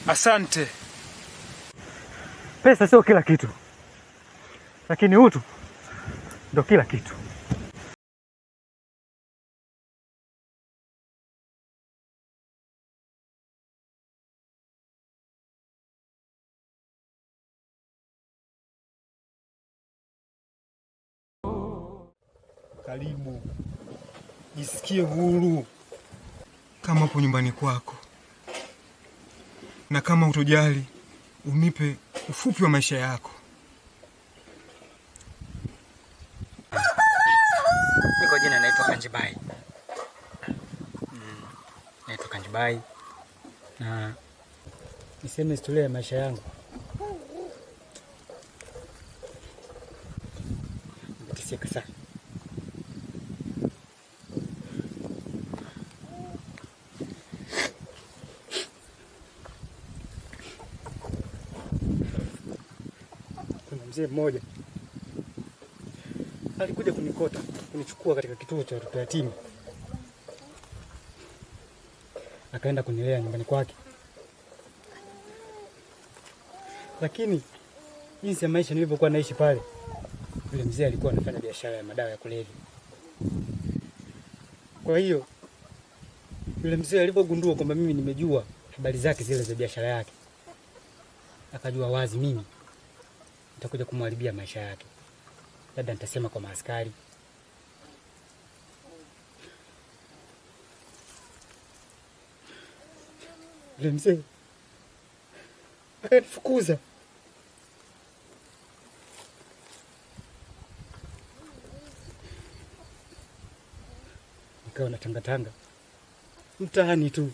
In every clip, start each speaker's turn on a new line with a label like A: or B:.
A: Asante.
B: Pesa sio kila kitu, lakini utu ndo kila kitu.
A: Karibu, jisikie huru kama upo nyumbani kwako, na kama utojali unipe ufupi wa maisha yako.
C: Niko jina naitwa Kanjibai. Naitwa Kanjibai na niseme historia ya maisha yangu. Kisika sana. Kuna mzee mmoja alikuja kunichukua katika kituo cha watoto yatima, akaenda kunilea nyumbani kwake. Lakini jinsi ya maisha nilivyokuwa naishi pale, yule mzee alikuwa anafanya biashara ya madawa ya kulevya. Kwa hiyo yule mzee alipogundua kwamba mimi nimejua habari zake zile za biashara yake, akajua wazi mimi nitakuja kumharibia maisha yake. Labda nitasema kwa maaskari. Yule mzee akanifukuza. Nikawa natangatanga mtaani tu.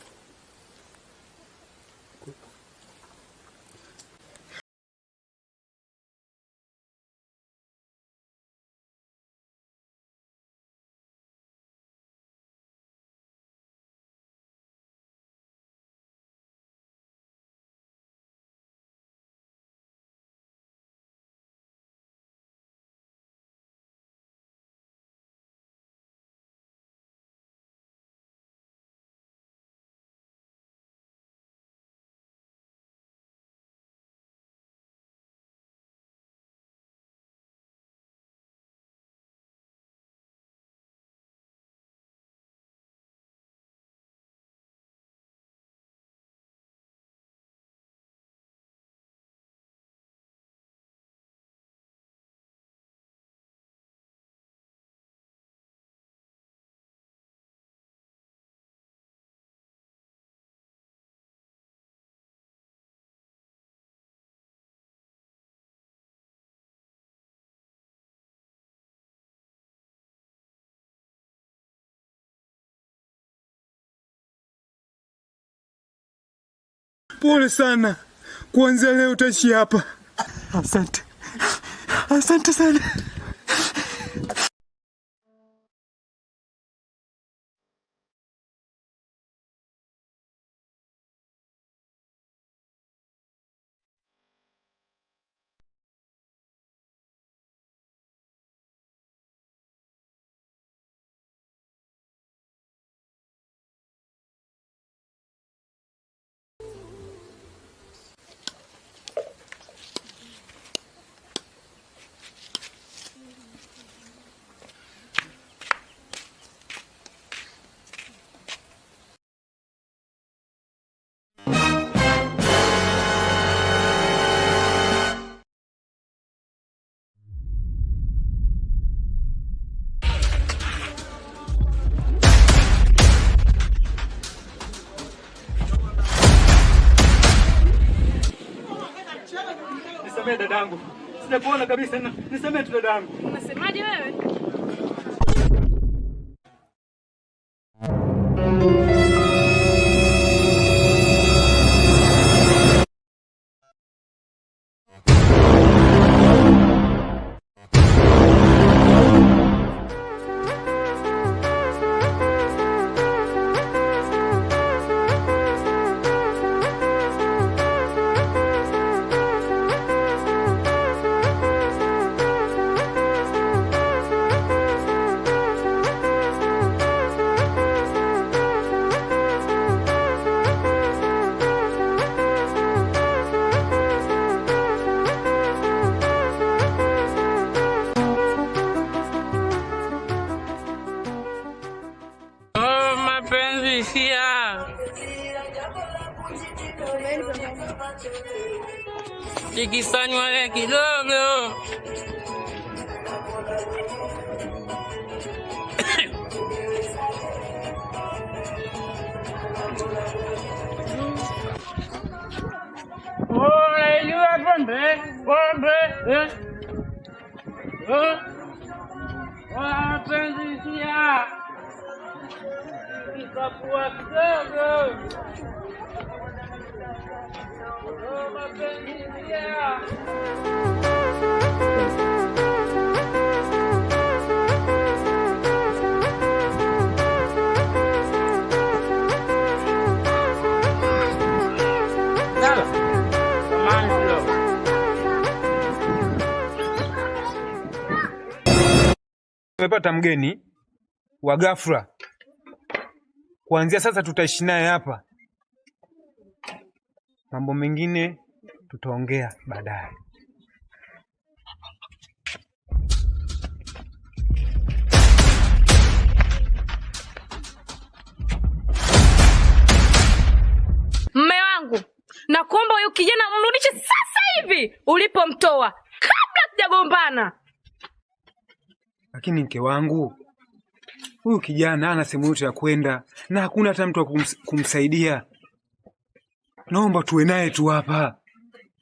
A: Pole sana. Kuanzia leo utaishi hapa.
B: Asante. Asante sana.
A: Nisamee dadangu. Sijakuona kabisa. Nisamee tu dadangu.
D: Unasemaje wewe? hisia. Tikisanywa kidogo. Pombe. Wapendisia. Ikakuwa kidogo. Wapendisia.
E: Tumepata mgeni wa ghafla. Kuanzia sasa tutaishi naye hapa. Mambo mengine tutaongea baadaye.
F: Mme wangu, nakuomba huyu kijana mrudishe sasa hivi ulipomtoa kabla tujagombana.
E: Lakini mke wangu, huyu kijana hana sehemu yote ya kwenda na hakuna hata mtu wa kumsaidia. Naomba tuwe naye tu hapa.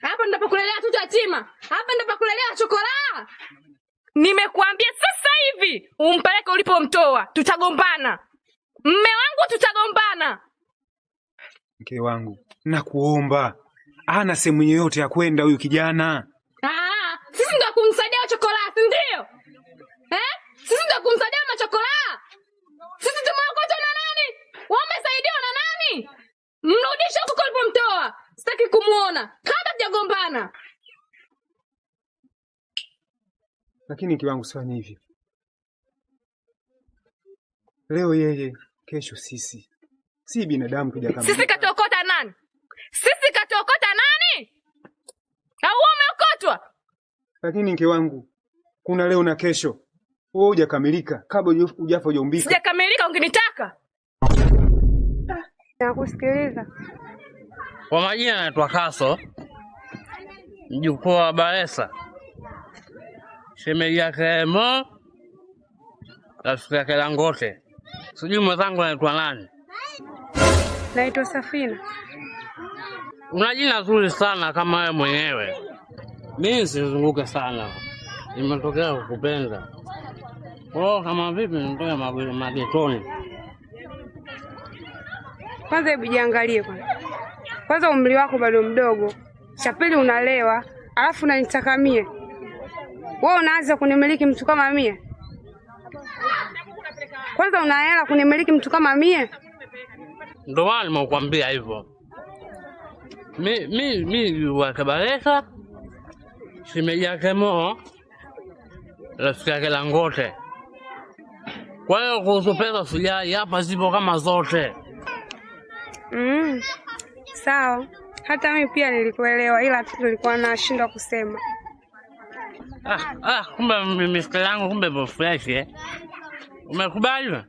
F: Hapa ndapakulelea watoto yatima. Hapa ndapakulelea chokolaa. Nimekuambia sasa hivi umpeleke ulipomtoa. Tutagombana. Mme wangu, tutagombana.
E: Mke wangu, nakuomba. Hana sehemu yoyote ya kwenda huyu kijana.
F: Sisi ndio kumsaidia chokolaa, si ndio? Sisi ndio kumsaidia machokolaa. Sisi tumeokotwa na nani? Wamesaidiwa na nani? Mrudishe huko ulipomtoa. Sitaki kumuona kabla tujagombana.
E: Lakini mke wangu, sifanye hivyo. Leo yeye, kesho sisi. Si binadamu kuja kama.
F: Sisi katokota nani? Sisi katokota nani? Au umeokotwa?
E: Lakini mke wangu, kuna leo na kesho. Wewe hujakamilika, kabla hujafa hujaumbika.
F: Sijakamilika, ungenitaka. Nakusikiliza.
D: Kwa majina naitwa Kaso, mjukuu wa Baresa. Shemeji yake Mo, rafiki yake Dangote. Sijui mwenzangu anaitwa nani?
F: Naitwa Safina.
D: Una jina zuri sana kama wewe mwenyewe. Mimi sizunguke sana. Nimetokea kukupenda. Kama vipi nitoe magetoni?
G: Kwanza hebu jiangalie kwanza umri wako bado mdogo. Cha pili unalewa, alafu unanitaka mie. Wewe unaanza kunimiliki mtu kama mie? Kwanza una hela kunimiliki mtu kama mie?
D: Ndio maana nimekuambia hivyo. Mimi wa Baresa, shemeji yake Mo, rafiki yake Dangote. Kwa hiyo kuhusu pesa sijali, hapa zipo kama zote.
G: Sawa. Hata mimi pia nilikuelewa, ila tu nilikuwa nashindwa kusema.
D: Kumbe mistari yangu kumbe ipo fresh eh. Umekubali?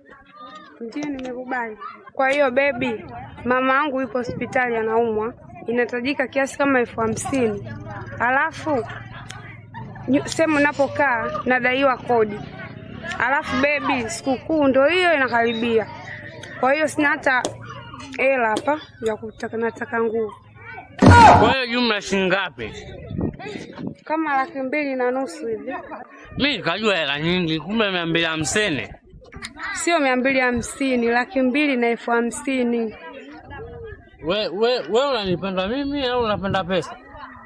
G: Ndio, nimekubali. Kwa hiyo baby, mama yangu yupo hospitali anaumwa, inahitajika kiasi kama 50,000. Alafu sehemu ninapokaa nadaiwa kodi. Alafu baby, sikukuu ndio hiyo inakaribia. Kwa hiyo sina hata hela hapa ya kutaka, nataka nguo.
D: Kwa hiyo jumla shilingi ngapi?
G: Kama 250,000 hivi.
D: Mimi kajua hela nyingi, kumbe 250.
G: Sio 250, 250,000.
D: Wewe unanipenda mimi au unapenda pesa?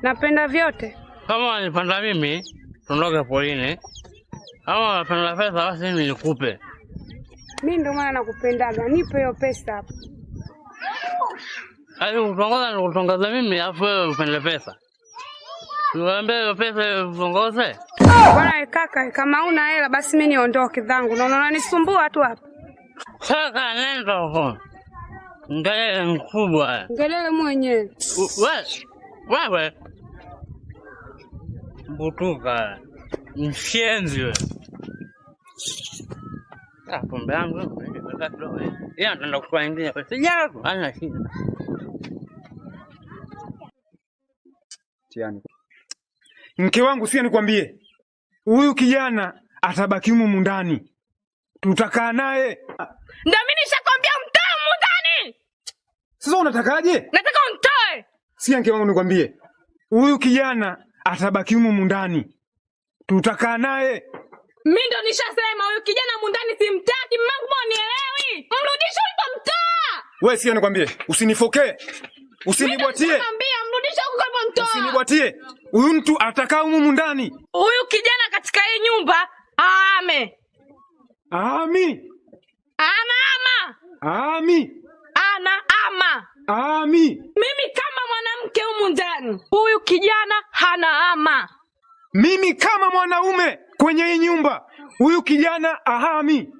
G: Napenda vyote.
D: Kama unanipenda mimi, tuondoke polini. Kama unapenda pesa basi mimi nikupe.
G: Mimi ndio maana nakupendaga. Nipe hiyo pesa hapo.
D: Kutongoza mimi afu wewe upende pesa. Niwaambie hiyo pesa utongoze.
G: Bwana kaka, kama una hela basi mimi niondoke zangu. Na unanisumbua tu hapa.
D: Sasa nenda huko. Ngelele mkubwa.
G: Ngelele mwenyewe.
D: Wewe. Mbutuka. Mshenzi wewe. pombe yangu yeye anaenda kuchukua ingine. Sijala tu, hana shida.
E: Tiani. Mke wangu si nikwambie. Huyu kijana atabaki humu ndani. Tutakaa naye.
F: Ndio mimi nishakwambia mtoe humu ndani.
E: Sasa unatakaje?
F: Nataka untoe.
E: Si mke wangu nikwambie. Huyu kijana atabaki humu ndani. Tutakaa naye.
F: Mimi ndo nishasema huyu kijana humu ndani simtaki, mmangu nielewi. Mrudishe ulipomtoa.
E: Wewe si nikwambie, usinifokee. Usinibwatie.
F: Niambia mrudishe huko ulipomtoa.
E: Usinibwatie. Huyu mtu atakaa humu ndani.
F: Huyu kijana katika hii nyumba aame.
E: Ami.
F: Ana ama.
E: Ami.
F: Ana ama.
E: Ami.
F: Mimi kama mwanamke humu ndani, huyu kijana hana ama.
E: Mimi kama mwanaume kwenye hii nyumba, huyu kijana ahami.